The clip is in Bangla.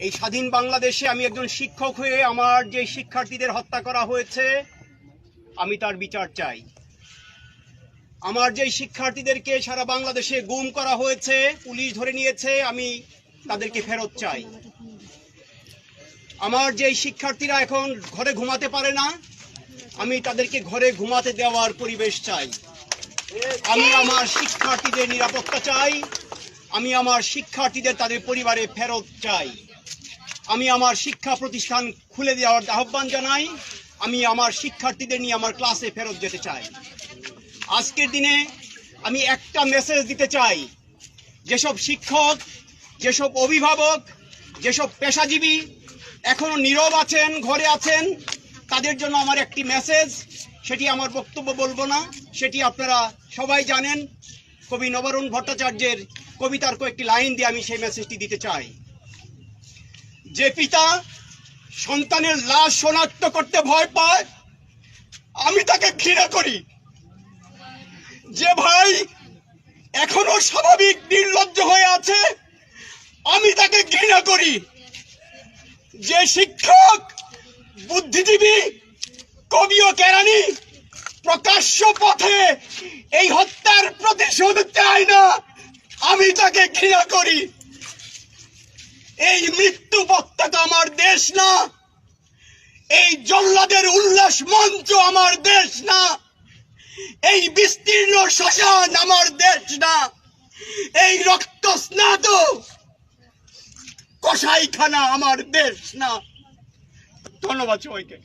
এই স্বাধীন বাংলাদেশে আমি একজন শিক্ষক হয়ে আমার যে শিক্ষার্থীদের হত্যা করা হয়েছে আমি তার বিচার চাই। আমার যে শিক্ষার্থীদেরকে সারা বাংলাদেশে গুম করা হয়েছে, পুলিশ ধরে নিয়েছে, আমি তাদেরকে ফেরত চাই। আমার যে শিক্ষার্থীরা এখন ঘরে ঘুমাতে পারে না, আমি তাদেরকে ঘরে ঘুমাতে দেওয়ার পরিবেশ চাই। আমি আমার শিক্ষার্থীদের নিরাপত্তা চাই। আমি আমার শিক্ষার্থীদের তাদের পরিবারে ফেরত চাই। আমি আমার শিক্ষা প্রতিষ্ঠান খুলে দেওয়ার আহ্বান জানাই। আমি আমার শিক্ষার্থীদের নিয়ে আমার ক্লাসে ফেরত যেতে চাই। আজকের দিনে আমি একটা মেসেজ দিতে চাই, যেসব শিক্ষক, যেসব অভিভাবক, যেসব পেশাজীবী এখনো নীরব আছেন, ঘরে আছেন, তাদের জন্য আমার একটি মেসেজ। সেটি আমার বক্তব্য বলবো না, সেটি আপনারা সবাই জানেন। কবি নবারুণ ভট্টাচার্যের কবিতার কয়েকটি লাইন দিয়ে আমি সেই মেসেজটি দিতে চাই। যে পিতা সন্তানের লাশ শনাক্ত করতে ভয় পায়, আমি তাকে ঘৃণা করি। যে ভাই এখনো স্বাভাবিক নির্লজ্জ হয়ে আছে, আমি তাকে ঘৃণা করি। যে শিক্ষক, বুদ্ধিজীবী, কবি ও কেরানি প্রকাশ্য পথে এই হত্যার প্রতিশোধ চায় না, আমি তাকে ঘৃণা করি। এই মৃত্যু পতাকা আমার দেশ না, এই জল্লাদের উল্লাস মঞ্চ আমার দেশ না, এই বিস্তীর্ণ শ্মশান আমার দেশ না, এই রক্ত স্নাত কসাইখানা আমার দেশ না। ধন্যবাদ সবাইকে।